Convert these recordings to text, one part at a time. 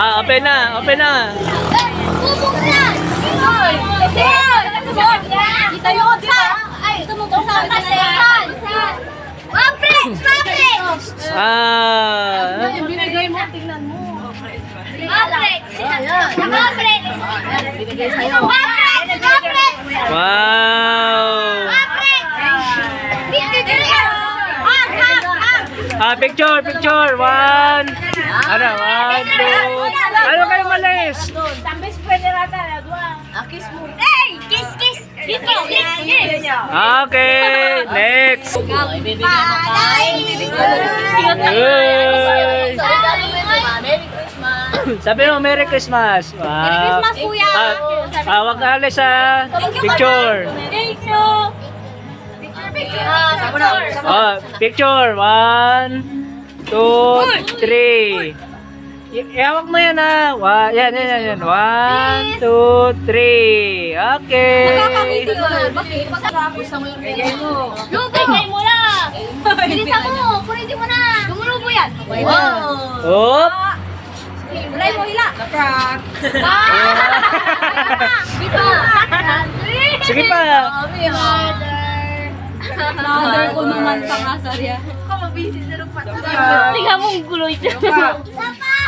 Open na, open na. Bubuksan! Kita yung ay, gusto mo buksan kasi. Maprex! Maprex! Yung binigay mo, tingnan mo. Maprex! Maprex! Binigay sa'yo. Maprex! Maprex! Wow! Maprex! Picture, picture. One. Ano, 1, 2. Ano kayo malis? Sambis pwede rata. Kiss mo. Hey! Kiss, kiss! Kiss mo! Kiss! Okay, next. Sabi mo, Merry Christmas. Wow. Merry Christmas, kuya. Wag ka alis ha. Picture. Thank you. Picture. 1, 2, 3. Iawak mo yan ha. Yan. 1, 2, 3. Okay. Bakit? Gusto mo yung bigay mo. Lugo! Bigay mo lang. Bilisan mo. Puritin mo na. Gumulubo yan. Wow. Oop. Ulay mo hila. Kaprak. Sige pa. Mother ko naman pangasar yan. Ako mabisi sa lupat. Tingnan mo ang gulo ito. Isa pa!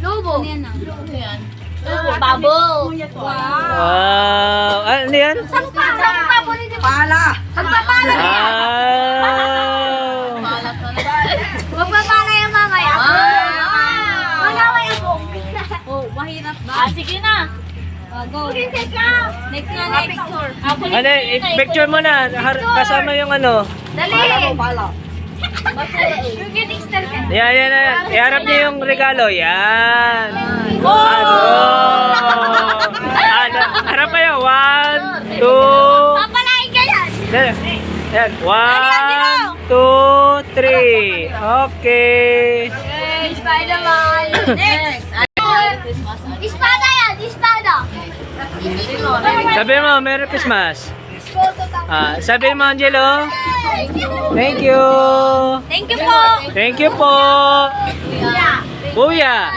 Lobo. Ano yan? Lobo. Bubble. Wow. Ano yan? Saan pa? Pala. Pagpapala niya. Wow. Magpapala yung mamaya. Magaway ako. Oh, mahirap ba? Sige na. Go. Next na, next. Ano, picture mo na. Kasama yung ano. Dali. You're getting started. Yan. Iharap niyo yung regalo. Yan. Harap kayo. 1, 2. Papalain ka yan. Yan. 1, 2, 3. Okay. Yay, Spider-Man. Next. Espada yan, espada. Sabi mo, Merry Christmas. Sabi mo, Angelo. Thank you. Thank you po. Thank you po. Kuya.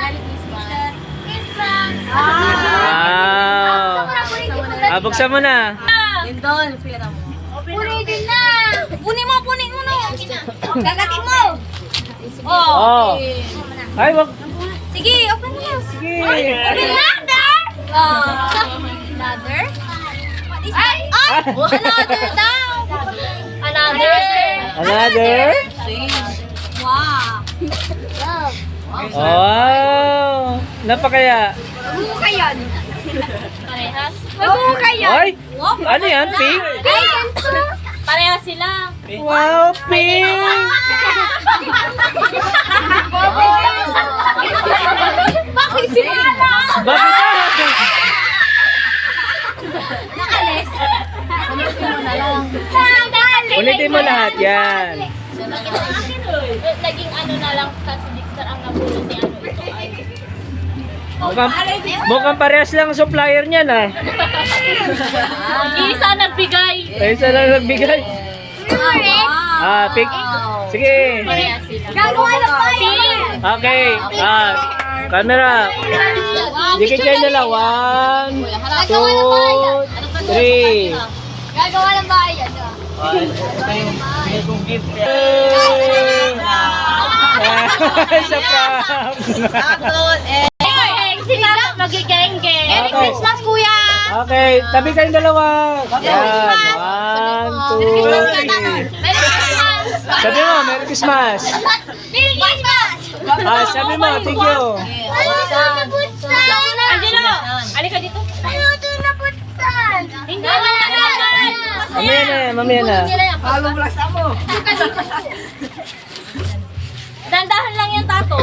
Wow. Buksan mo na. Lindon, pera mo. Punin na. Punin mo na. Gagatin mo. Oh. Ay, wag. Sige, open mo na. Sige. Open ladder. Ladder? What is that? Another daw. Another? Wow. Wow. Napakaya. Mabuka yan. Parehas? Mabuka yan. Ay, ano yan? Pink? Parehas sila. Wow, pink. Bakit sila? Bakit ka? Nakalis. Ulitin mo lahat yan. Naging ano na lang kasi Dexter ang nabulot ni ano ito ay. Mukhang parehas lang ang supplier niyan ah. Isa nagbigay. Isa lang nagbigay. Pick. Sige. Parehas sila. Gagawa na pa yun. Okay. Camera. Dikit kayo nila. 1, 2, 3. Gagawa ng bahay yan. Sa prank. Sila magigengge. Merry Okay. Christmas, kuya. Okay, tabi kayong dalawa. Yan. 1, 2, 3. Merry Christmas. Sabi mo, Merry Christmas. Merry Christmas. Sabi mo, thank you. Angelo, alika dito. Ayoko na putsan. Hindi na naman. Mamaya na. Halong lasa mo. Dandahan lang yung tato.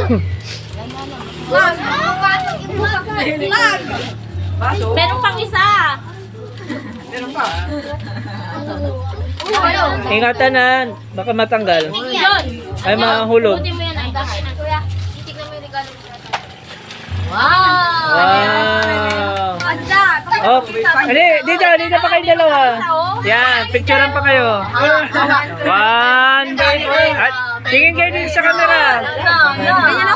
Meron pang isa. Ingatan na, baka matanggal. Yun. Ay, mahulog. Buti mo yan ang dahan. Kuya, titignan mo yung regalo mo. Wow! Oh, dito pa kayong dalawa. Yan, picturean pa kayo. 1, Tingin kayo dito sa camera.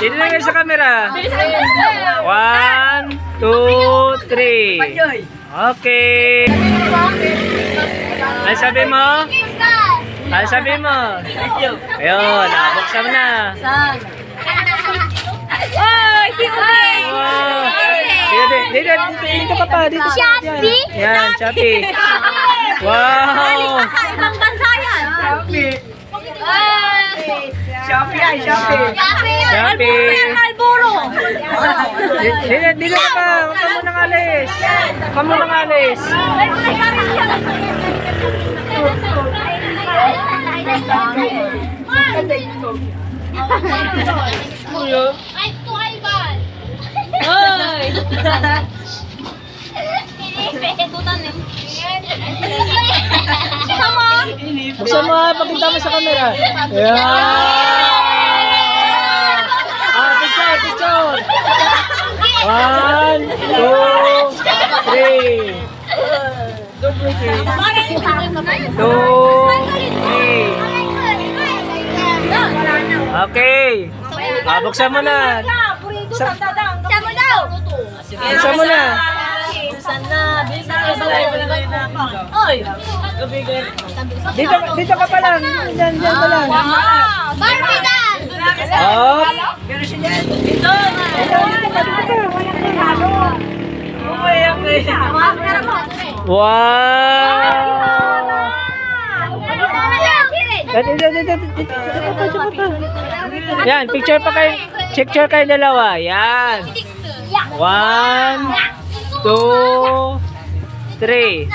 Dito na kayo sa camera. 1, 2, 3. Okay. Ano sabi mo? Ano sabi mo? Ayun, buksan mo na. Oy, si Uday! Wow. Dito ka pa. Dito. Shopee? Yan, Shopee. Wow. Ibang bansa yan. Shopee. Malboro. Dito ka pa. Huwag ka munang alis. Huwag ka munang alis. Ay, ito ay bal. Hoy! Sama. Buksan mo, pakita mo sa camera. Ayan. Picture. 1, 2, 3. 2, 3. Okay. Buksan mo na. Sama daw. Buksan mo na. Dito ka pa lang. Diyan pa lang. Barbie doll. Up. Wow. Yan, picture kayo dalawa. Yan. 1, 2, 3.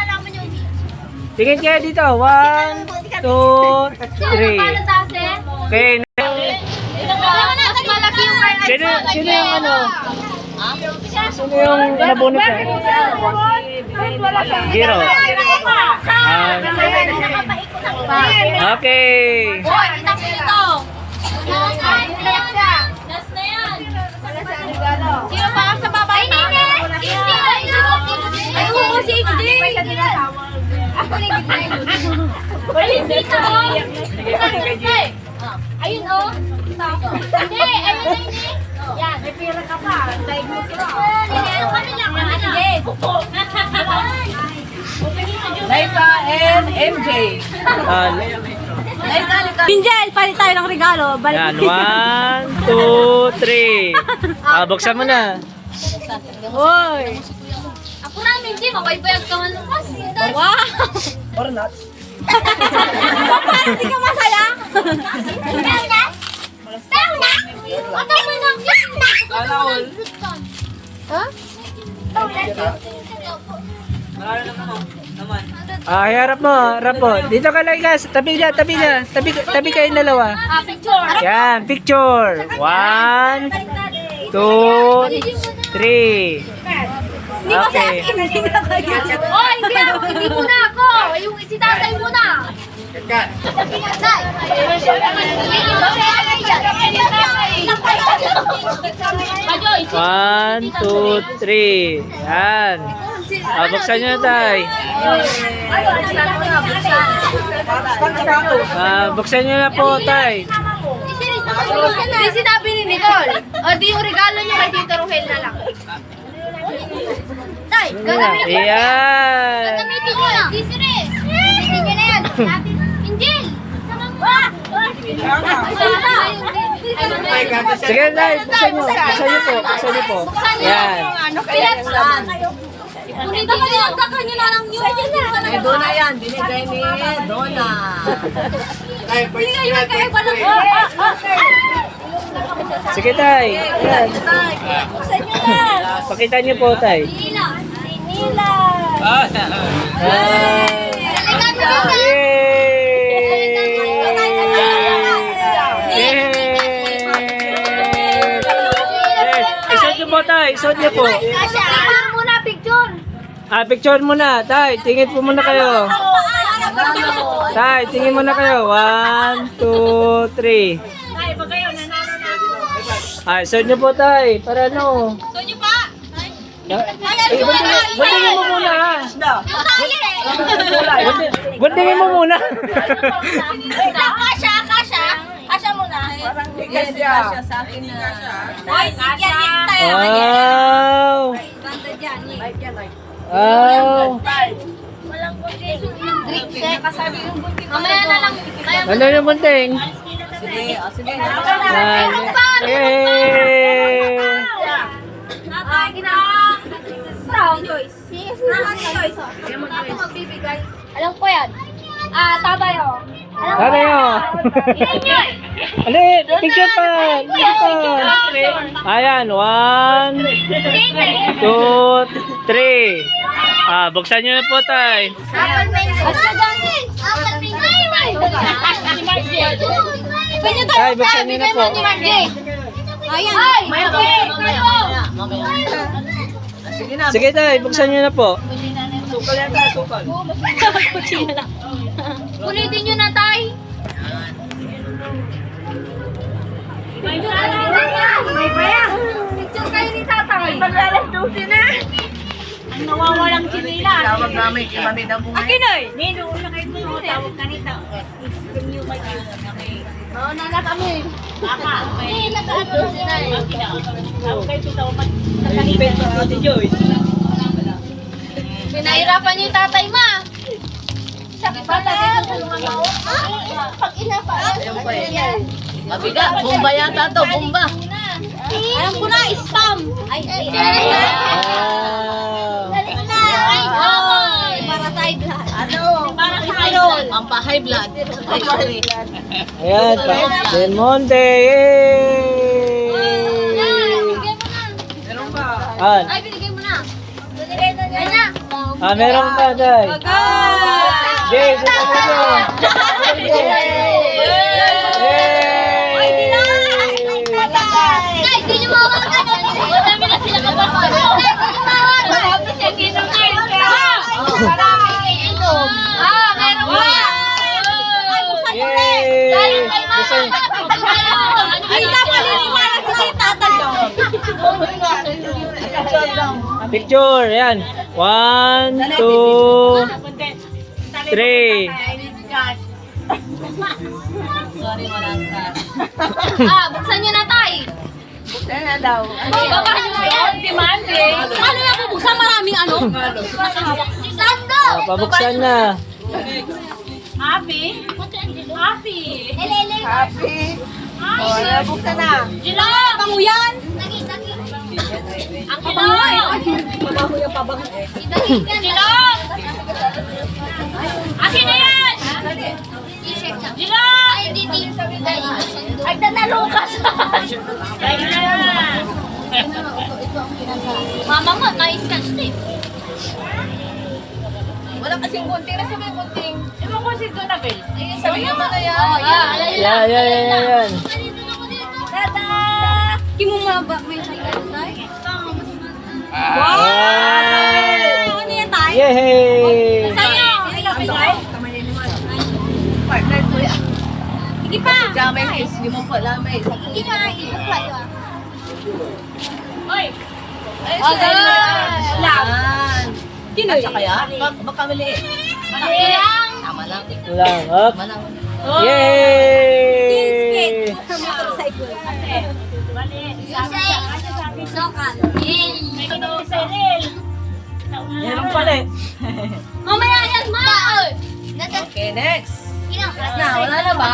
Tingin kayo dito. 1, 2, 3. Okay. Sino yung ano? Sino yung nabunot ka? Zero. Okay. Last na yan. Sino pa sa baba? Ay, oo, si Igdi. Ayun dito. Ayun, oh. Hindi, ayun na hindi. Yan. May pira ka pa. Kami lang. Laika and MJ. Pinjel, palit tayo ng regalo. Yan, 1, 2, 3. Buksan mo na. Hoy. Ako na, Minji. Mabay-bayag ka man lupas. Wow. Or not. Parang di ka masaya. Pauna? Pauna? Ano mo nang yun? Ha? Harap mo. Dito ka lang, guys. Tabi niya. Tabi kayo dalawa. Picture. Yan, picture. 1, 2, 3. Okay. Oh, hindi muna ako. Yung si tatay muna. Tay. 1, 2, 3. Yan. Buksan nyo na tayo. Buksan nyo na po tayo. Di sinabi ni Nicole. O di yung regalo niyo kay Tito Rohel na lang. Tay, gagamitin ko. Ayan. Gagamitin ko na. Di sire. Hindi niya na yan. Injil. Sige tayo. Buksan nyo po. Yan. Punita ka niya. Dakan niyo na lang yun. Eh, Dona yan. Binigay ni Dona. Binigay niyo kayo pa lang. Sige tayo. Yan. Buksan niyo na. Pakita nyo po tayo. Nila. Nila. Isod nyo po tayo. Isod nyo po. Picture muna, picture. Picture muna. Tay, tingin po muna kayo. Tay, tingin muna kayo. 1, 2, 3. Isod nyo po tay. Para ano. So niyo pa. Bundingin mo muna ha. Yung tayo eh. Bundingin mo muna. Kasha. Kasha muna. Yes, kasya sa akin na. Ay, yan. Wow! Ganda dyan. Wow! Walang bunting. Nakasabi yung bunting. Mamaya na lang. Ano yung bunting? Sige, sige. Meron pa! Yay! Brown Joyce. Joyce. Ako magbibigay. Alam ko yan. Tabayo. Ano yun? Ano yun? Picture pa! Picture pa! Ayan, 1, 2, 3. Buksan nyo na po tayo. Tay, buksan nyo na po. Ayan. Sige na. Sige tay, buksan nyo na po. Sukal yan tayo, sukal. Kulitin nyo na, tay. May bayang. Picture kayo ni tatay. Pag-alas 12 na. Ang nawawalang chinila. Tawag namin, kay Mami Dabong. Akinoy! Nino, una kayo mo. Tawag ka nito. Oo, nana kami. Baka. Eh, nakaano na sila eh. Tawag kayo tawag mag... Pinahirapan niyo yung tatay, ma. Sakit ba tayo sa tulungan mo? Pag ina pa. Mabiga, bomba yata to, bomba. Alam ko na, spam. Ay. Wow! Dalis na. Ay, para sa high blood. Ano? Para sa high blood. Pampa-high blood. Ayan, Demonte! Yay! Bigay mo na. Meron ba? Ay, binigay mo na. Ay na. Meron pa tay. Jay, buksan mo ito. Ay, di na. Ay, di nyo mawag. Marami na sila kapag. Marami siya kinakain. Marami kayo inom. Meron pa. Ay, buksan nyo rin. Galing kay mama. Ay, dapat niniwala si tatay. Picture, ayan. 1, 2, 3. Sorry, malangka. Buksan nyo na, tay. Buksan na daw. Babahan nyo yan. Demand eh. Ano na bubuksan? Maraming ano? Sando! Pabuksan na. Happy? Happy. Elele. Happy. Ay, Buksan na. Jila! Bango yan! Ang kabango eh. Mabaho yung pabango eh. Jila! Akin na yan! Jila! Ay, hindi. Ay, tanalukas! Ay, na! Mama mo, mais-catch tape. Wala kasing gunting. Nasa may gunting. Ewan ko si Donabel. Ayun, sabihin mo na yan. Yan. Tada! Kimo nga ba may sakit tayo? Wow! Ano yan tayo? Yay! Sa'yo! Partner ko yan. Sige pa! Jamay kiss. Hindi mo pa lamay. Sige pa! Ibig tayo ah. Oy! Ay, Oh, yan. lang. Kinoy. Kasya kaya? Baka mali. Mali lang! Tama lang. Lang, up. Tama lang. Yay! Meron pala eh. Mamaya yan, ma! Okay, next. Last na, wala na ba?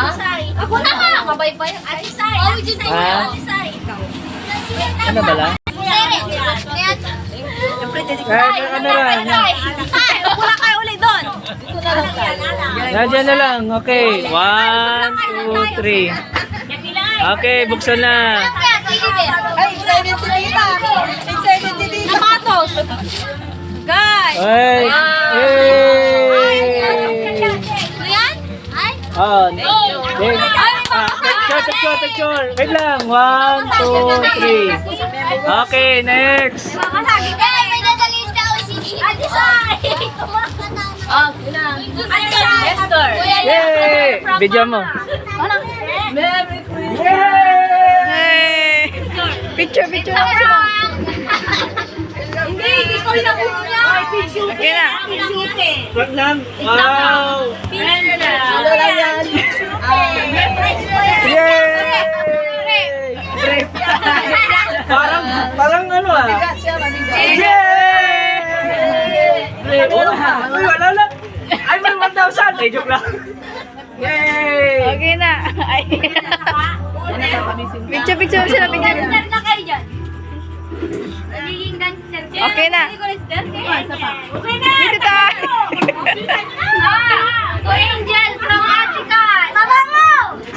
Ako na ka! Kabay pa yan. Atisay! Oh, dyan sa inyo. Atisay! Ano ba lang? Kahit ano lang. Ay, wala kayo ulit doon. Dito na lang tayo. Nandiyan na lang. Okay. 1, 2, 3. Okay, buksan na. Ay, excited si Tita. Excited si Tita. Namatos. Guys. Ay! Yay! Ito yan? Ay. Oh, picture. Wait lang. 1, 2, 3. Okay, next. Makasagi ka. May dadalhin daw si Atisay. Ah, ilang. Atisay. Esther. Yay! Video mo. Merry Christmas. Yay! Picture. Hindi ko na niya. Okay na. Wag lang. Wow! Ano lang yan? Yay! Ay, joke lang. Yay! Okay na. Ay. Picture sila, picture. Gangster na kayo dyan. Nagiging gangster kayo. Okay na. Hindi ko gangster kayo. Okay na. Dito tayo. To Angel from Atikan. Baba mo.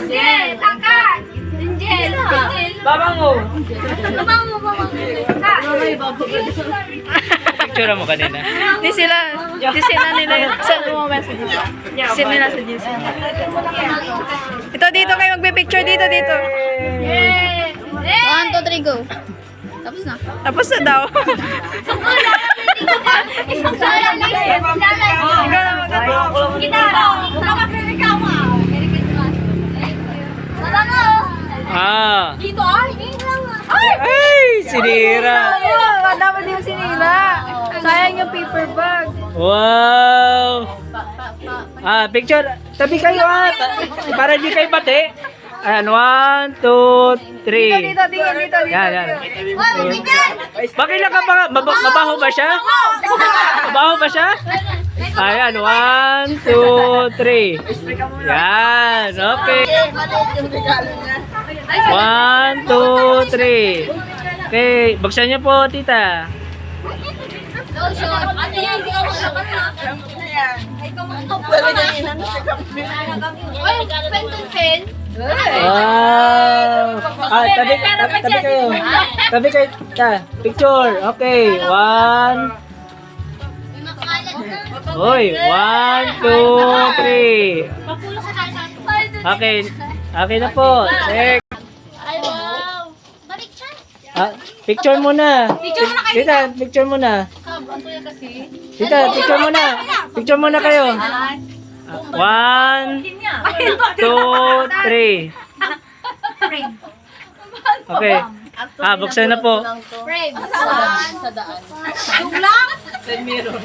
Angel. Takat. Angel. Angel. Babango! Baba mo. Baba mo. Picture mo kanina. Di sila nila yun. Sa lumabas. Sila nila sa GC. Ito, dito kayo magbe-picture. Dito. Yay. 1, 2, 3, go. Tapos na. Tapos na daw. Isang sala lang siya. Ikaw na maganda. Kita. Merry Christmas. Baba mo. Dito ay. Ay, sinira. Dapat yung sinila. Sayang yung paper bag. Wow! Picture. Tabi kayo para di kayo bate. Ayan, 1, 2, 3. Dito. Yan. Wow, ganyan. Bakit lang ka pa? Mabaho ba siya? Mabaho ba siya? Ayan, 1, 2, 3. Yan, okay. 1, 2, 3. Okay, buksan niyo po, tita. Lotion. Ano yan? Ikaw mo na. Ikaw mo na. Ay, penton pen. Wow! Tabi kayo. Tabi kayo. Picture. Okay, 1. May makalat na. Hoy, 1, 2, 3. Papulo ka na. Okay. Okay na po. Check. Ay, wow. Balik siya. Picture muna. Picture muna kayo. Tita, picture muna. Sabon ko yan kasi. Tita, picture muna. Picture muna kayo. 1, 2, 3. Okay. Buksan na po. Frame. Sa daan. Yung lang? Sa mirror.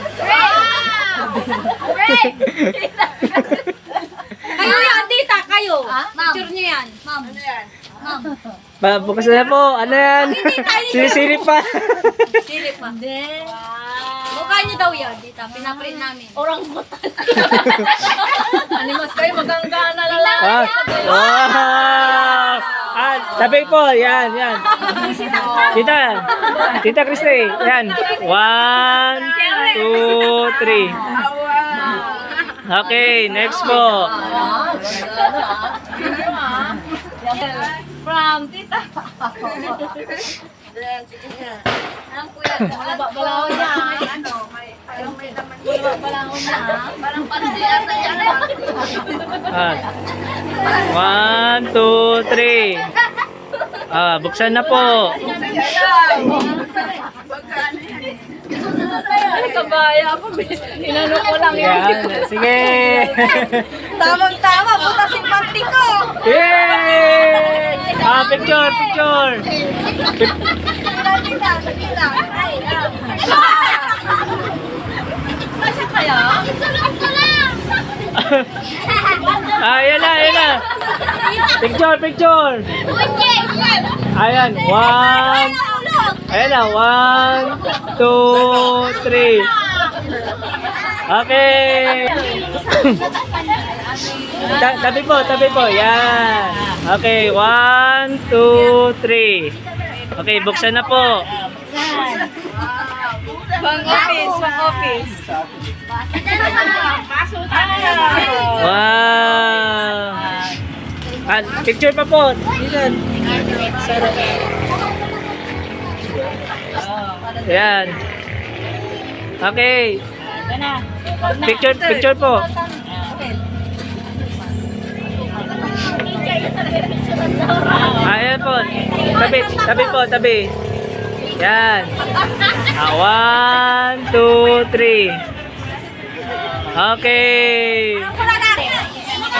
Frame! Kayo yan, tita, kayo. Picture niyo yan. Ma'am. Ano yan? Ma'am. Buksan na po. Ano yan? Sinisilip pa. Silip pa. Hindi. Mukha niyo daw yan, tita. Pinaprint namin. Orang butan. Animos kayo, maganggaan na lang. Wow! Tabi po. Yan. Tita Christy. Yan. 1, 2, 3. Okay, next po. From tita. Alam ko yan. Balahon niya. Ano? May balahon niya. Parang pansi ata yan. 1, 2, 3. Buksan na po. Sabaya ako. Inano ko lang Yan. Sige. Tamang-tama. Buta simpati ko. Yay! Picture. Tita. Masya kaya? Isulong ko lang. Yan na. Picture. Ujeng. Ayan, 1. Ayan na, 1, 2, 3. Okay. Tabi po. Yan. Okay, 1, 2, 3. Okay, buksan na po. Pang office. Wow. Picture pa po. Yan. Okay. Picture po. Ayan po. Tabi. Yan. 1, 2, 3. Okay.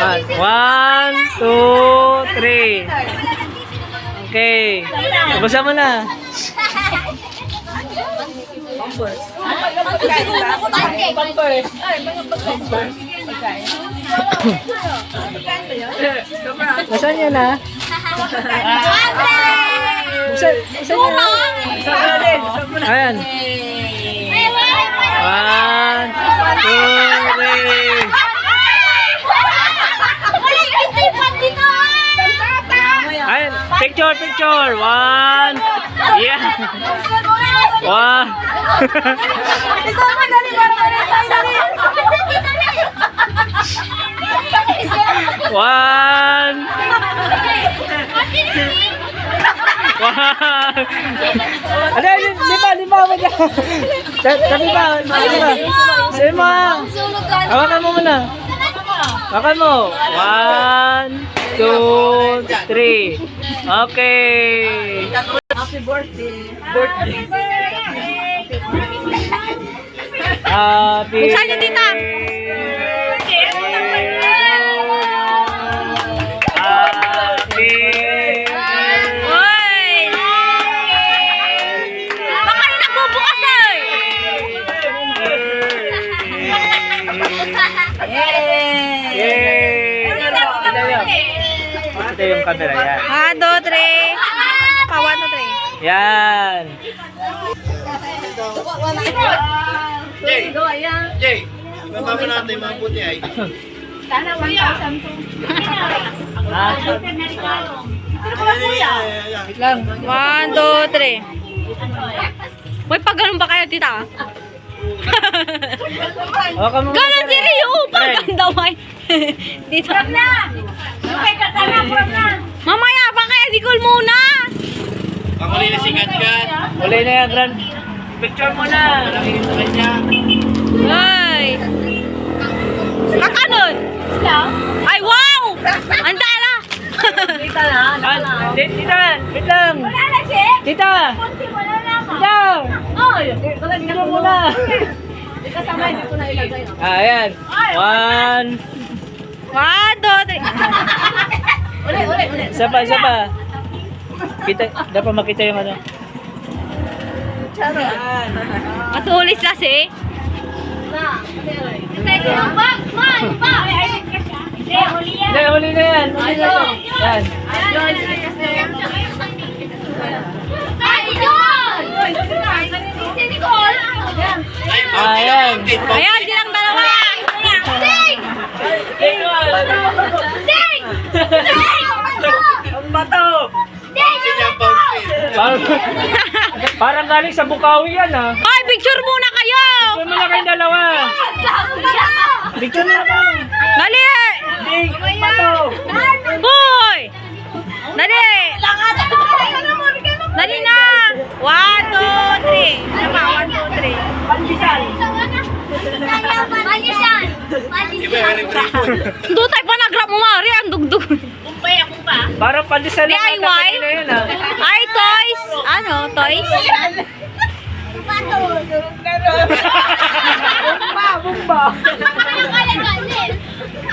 1, 2, 3. Okay. Buksan mo na. Buksan niyo na. Buksan niyo na. Ayan. 1, 2, 3. may pan dito. Ayan, picture, picture. One. Yeah. One. Isa mo, dali, dali. One. One. Ano, lima mo dyan. Sabi ba? Sabi mo. Hawakan mo muna. Hawakan mo. 1, 2, 3. Okay. Happy birthday. Happy Buksan niyo, tita. Happy Uy! Baka rin nagbubukas eh! Yay! Ito yung camera yan. 1, 2, 3. Pa, 1, 2, 3. Yan. Jay, mababa natin mga puti ay. Ah, wait lang. 1, 2, 3. Uy, pag ganun ba kayo, tita? Hawakan mo muna, Ganun sir. si Rio! Pag Pare. ganda mo eh. Tita. Mamaya, baka edikol muna! Ako rin na si Gat-Gat. Uli na yan, Grand. Picture mo na. Malaki sa kanya. Ay! Kakanon! Ay, wow! Ang dala! Ah, tita, wait lang. Tita. Tita. Tita mo muna. Ah, ayan. 1. 1, 2, 3. Isa pa. Kita, dapat makita yung ano. Matulis kasi. Hindi, huli na yan. Huli na yan. Yan. Ayan. Ayan, silang dalawa! Ang bato. Kanya fountain. Parang galing sa Bukawi yan, ha. Ay, picture muna kayo! Picture mo na kayong dalawa. Picture mo na kayo. Dali! Big bato. Hoy! Dali! Dali na! 1, 2, 3. Isa pa, 1, 2, 3. Iba yung very good. Doon tayo pa nag-grab mo, Mari. Ang dugdug. Parang pandesal lang DIY? ata kanina yun, ha. Ay, toys! Ano, toys? Bumba.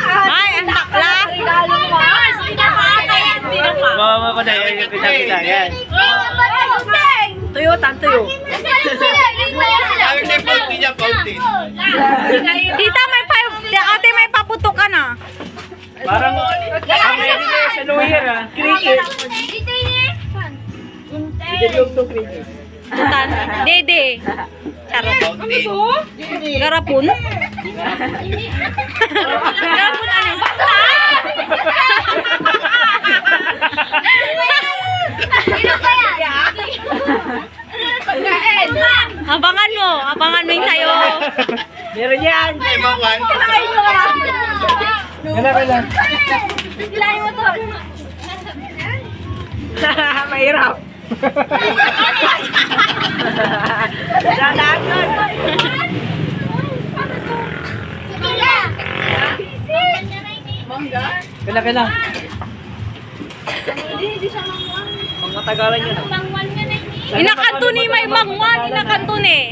Ay, ang takla! Bawa ko na yun yung kita. Yan. Tuyo, tuyo. Sabi siya fountain niya, fountain. Tita, ate, may paputok ka na. Parang ready na yun sa New Year, ha. Cricket. Bigyan to cricket. Tutan. Dede. Charot. Fountain. Garapun? Garapun ano? Abangan mo yung sayo. Meron yan. Ay, Mangwan. Kailan. Bilahin mo to. Mahirap. Kailan. Pang matagalan yun. Inakanto ni may mangwan. Inakanto ni.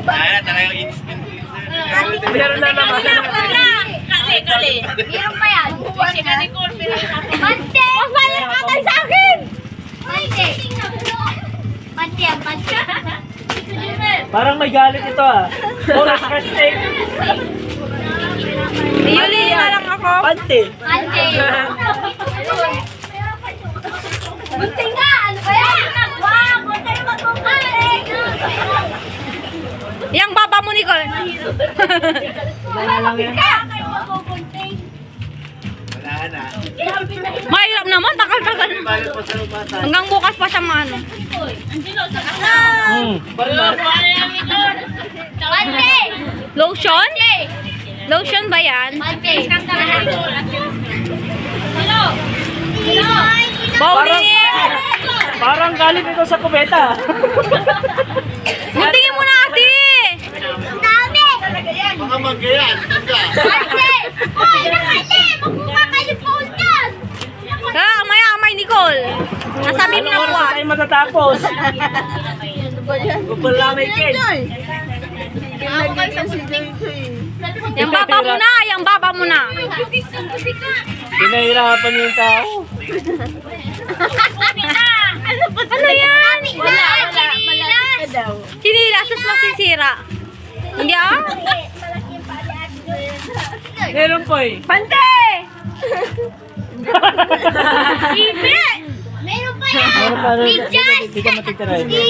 Ah, talagang instant. Meron na naman. Kali. Meron pa yan. Mante! Mas bayar ka tayo sa akin! Mante! Mante. Parang may galit ito, ha. Oras ka steak. Yuli na lang ako. Pante. Mante! Bunti nga! Ano ba yan? Wow! Bunti na magkumain! Yang baba mo, Nicole. Wala lang yan. Wala na. Mahirap naman, takal-takal. Hanggang bukas pa siya maano. Mante! Lotion? Lotion ba yan? Mante! Hello! Hello! Bowling! Parang galing ito sa kubeta. Butingin mo na, ate! Ang dami! Mga manggayan. Mante! Hoy! Mante! Magbuka kayo po dyan! Amay, Nicole. Nasabi mo na Oras na bukas. tayo matatapos. Kupalamay kin. Yung baba mo na, yung baba mo na. Pinahirapan yung tao. Ano yan? Wala. Sinilas, tapos masisira. Hindi ah? Meron po eh. Pante! Ibe! Meron pa yan! Meron pa rin. Bidyas! Hindi ka matitirahin. Bilas!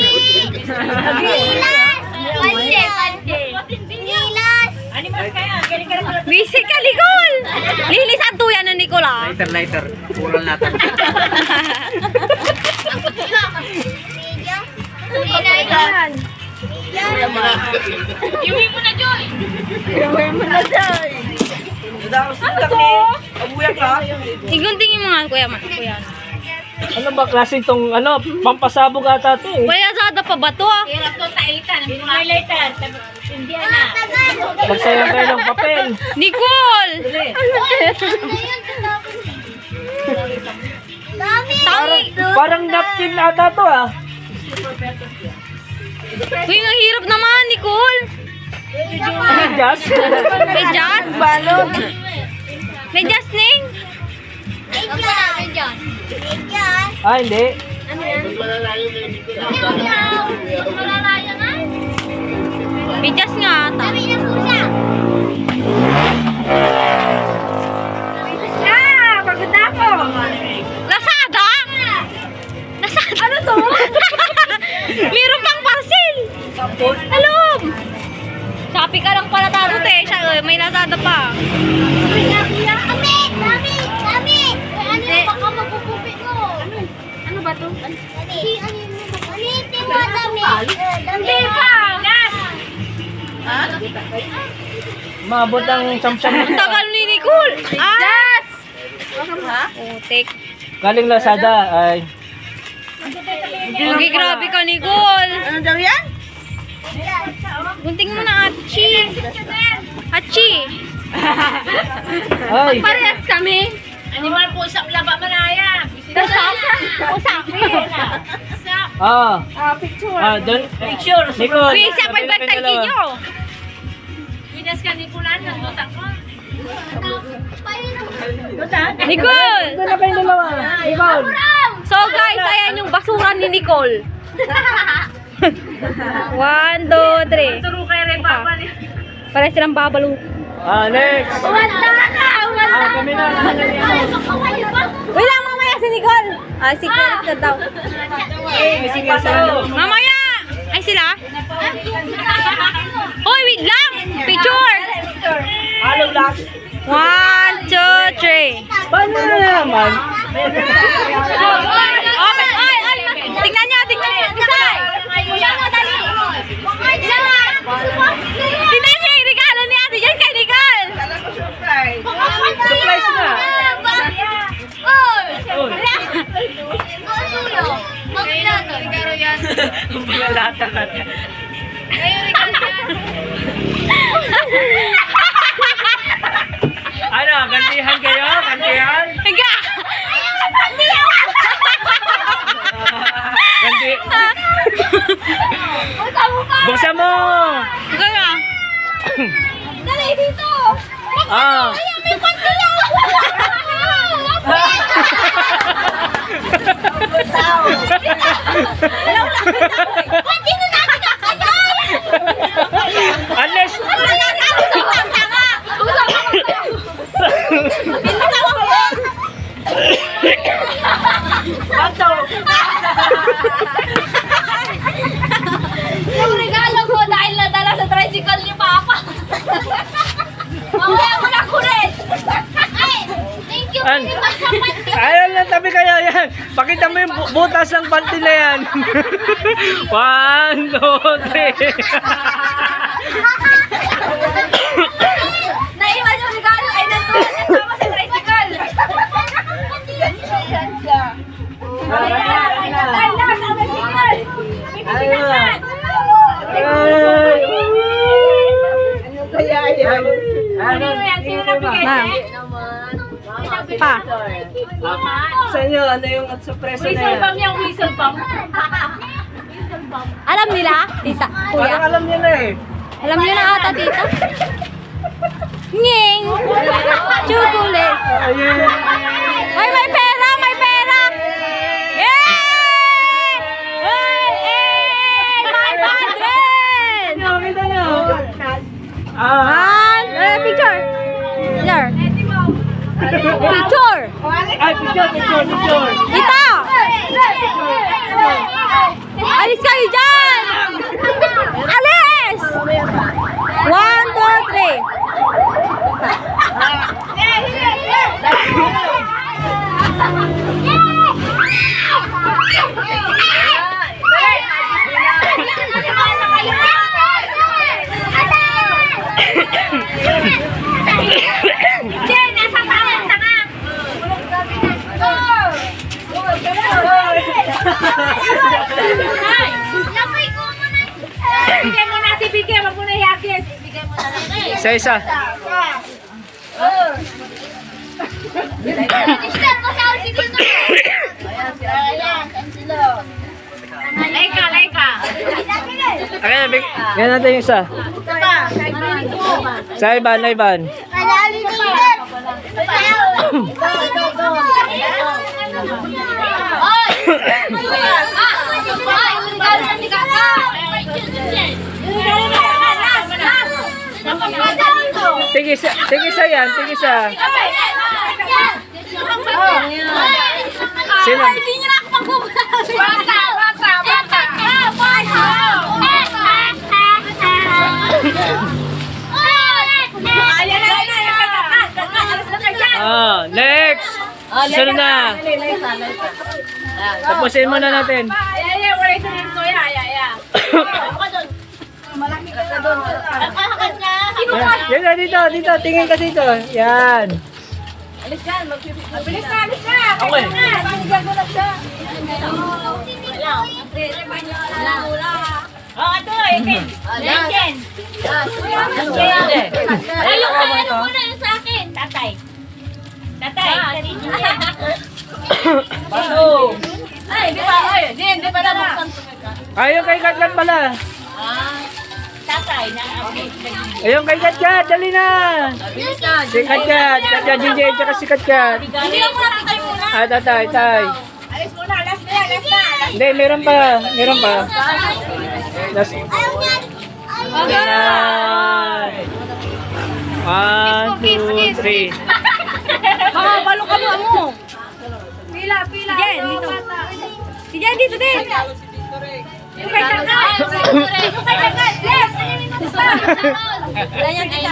Pante! Pante! Bilas! Busy ka, Nicole! Lilis ang tuya ng Nicole ah. Lighter. Kulang natin. Bilas! Iwi mo na, Joy! Iguntingin mo nga, kuya. Ano ba klaseng tong pampasabog ata ito eh. Kuya, sada pa ba to ah? Hirap to, taitan. Highlighter. Hindi na. Magsayang kayo ng papel. Nicole! Dami! Parang napkin ata to ah. Uy, ang hirap naman, Nicole. Just. May jazz? Balot. May jazz, Ning? Bidyas! Bidyas! Ah, hindi. Malalaya nga. May jazz nga ata. Dami na pusa. Pagod ako. Lazada? Lazada? Ano to? Meron pang parcel. Alom. Shopee ka lang pala tayo, te. May Lazada pa. Dami! Dami! Dami! Ano yung baka magpupupit ko? Ano ba to? Dami! Ulitin mo, dami! Dami pa! Gas! Maabot ang samsam. Ang tagal ni Nicole. Yes! Putik. Galing Lazada ay. Okay, grabe ka, Nicole. Ano daw yan? Gunting mo na, Achi. Achi. Ay. Parehas kami. Animal po sa laba manaya. Usap. Picture. Doon. Picture. Nicole. Uy, siya pa yung bantay nyo. Pinas ka ni Kulan ng lutak ko. Nicole! Doon na kayong dalawa. Nicole. So guys, ayan yung basura ni Nicole. 1, 2, 3. Turo kay Rebaba ni. Para silang babalo. Next. Wala na! Wala! Kami na. Uy lang, mamaya si Nicole. Si Chris na daw. Sige, sa Mamaya! Ay sila? Hoy, wait lang! Picture! Hello, Lax. 1, 2, 3. Paano na naman? Ay! Tingnan niyo! Isa! Tingnan niyo yung regalo ni Ate Jan kay Nicole! Surprise na. Bulalata ka. Ano, gantihan kayo? Gantihan? Higa! Ganti. Buksan mo! Higa na! Dali dito! Ah. May pantiyaw! Pati na natin kakayay! Unless, Yung regalo ko dahil nadala sa tricycle ni Papa. Mamaya mo na kulit. Ay, thank you Ayan lang, tabi kayo yan. Pakita mo yung butas ng panty na yan. 1, 2, 3. Naiwan yung regalo ay nandun. Kasama sa tricycle. Pa. Sa inyo, ano yung surpresa na yan? Yung whistle pump. Alam nila, tita, kuya. Parang alam niyo na eh. Alam niyo na ata, tita. Nging! Chocolate! Ayun. Ay, may pera! May pera! Yay! Hey! 500! Kita niyo. Picture! Picture! Picture! Ay, picture. Kita! Alis kayo dyan! Alis! 1, 2, 3. Bigyan mo na si Bigyan, wag mo na yakis. Bigyan mo na lang. Isa. Laika. Okay, bigyan natin yung isa. Sa Ivan. Tigisa yan. Sino? Hindi niyo na ako magbubukas. Bata. Next! Sunod na. Tapusin muna natin. Wala ito rin ko. Yan, dito. Tingin ka dito. Yan. Alis na. Okay. Ito, ikin. Ikin. Ayun, ano muna yung sa akin. Tatay. Ay, di ba? Di ba nabuksan to? Ayun kay Katkat pala. Tatay. Ayun kay Katkat. Dali na. Si Katkat. DJ, tsaka si Katkat. Hindi lang muna tatay muna. Tatay. Alis muna, last na. Hindi, meron pa. Last. Yan. 1, 2, 3. Balo ka mo. Pila. Diyan, dito. Diyan, dito din. Yung kay Kakat. Yes. Ganyan kita.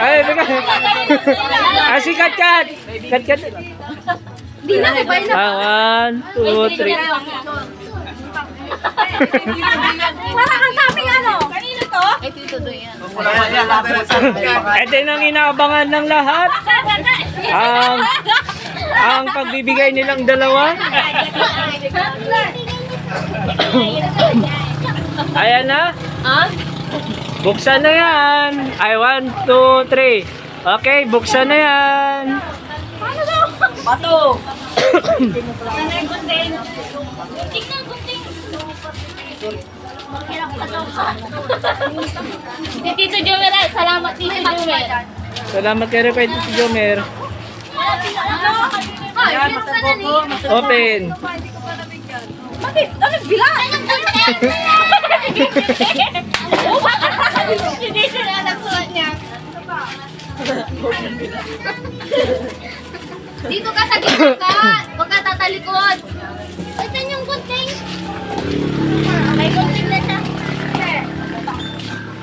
Ay, bigay. Si Katkat. Di na, iba na. 1, 2, 3. Parang ang daming ano. Kanino to? Ito yung inaabangan ng lahat. Ang pagbibigay nilang dalawa. Ayan na. Buksan na yan. Ay, 1, 2, 3. Okay, buksan na yan. Bato. Gunting. Si Tito Jomer, salamat Tito Jomer. Salamat kayo kay Tito Jomer. Open. Bakit? Ano bilang? Hindi siya nagsulat niya. Dito ka sa gitna ka. Huwag ka tatalikod. Ay, saan yung gunting? May gunting na siya.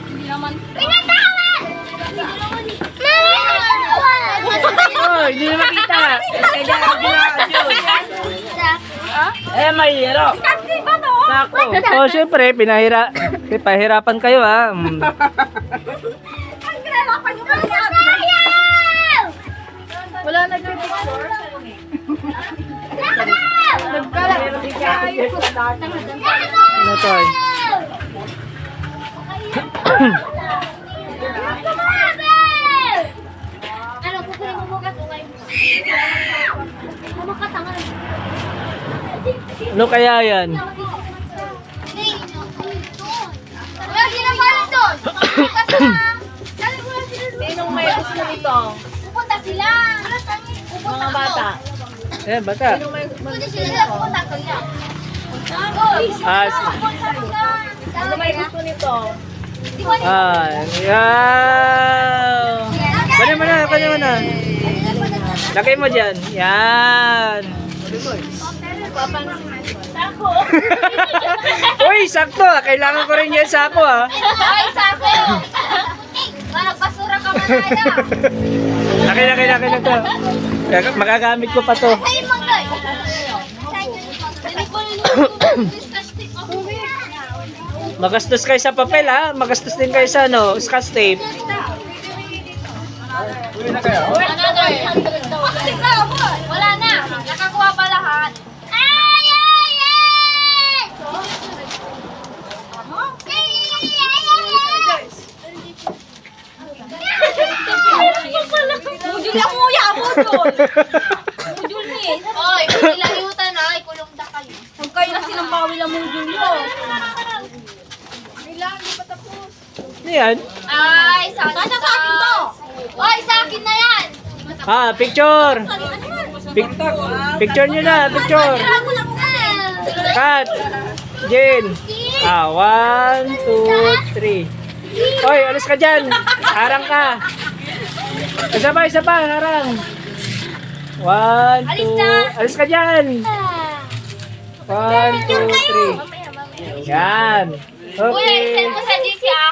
Hindi naman. Pinatawa! Mami! Oy! Eh, mahirap. Sako. Oh, syempre, pahirapan kayo, ha. Wala nag-picture. Ano to? Ano, kukunin mo bukas o kayo? Kumakatanga. Ano kaya yan? Wala silang balik doon. Sinong may gusto nito? Pupunta sila. Mga bata. Eh, bata. Pupunta sila. Pupunta sila. Ah, Ano may gusto nito? Yan. Kunin mo na, kunin mo na. Lagay mo dyan. Yan. Uy, sakto. Kailangan ko rin yan sako, ha. Ay, sako! Nagpasura ka manaya. Laki na to. Magagamit ko pa to. Sa'yo mo, Toy. Magastos kayo sa papel, ha. Magastos din kayo sa ano, scotch tape. Another 100 daw. Wala na. Nakakuha pa lahat. Ay, ay, ay! Mujul lang mo ya, mujul. Mujul ni. Oy, kung ilalimutan na, ikulong na kayo. Huwag kayo na silang bawil ang mujul mo. Ano yan? Ay, sa akin to. Oy, sa akin na yan. Ah, picture. Picture nyo na, picture. Cut. Jen. Ah, 1, 2, 3. Oy, alis ka dyan. Harang ka. Isa pa, harang. 1, 2, alis ka dyan. 1, 2, 3. Yan. Kuya, Okay. isend mo sa GC ah.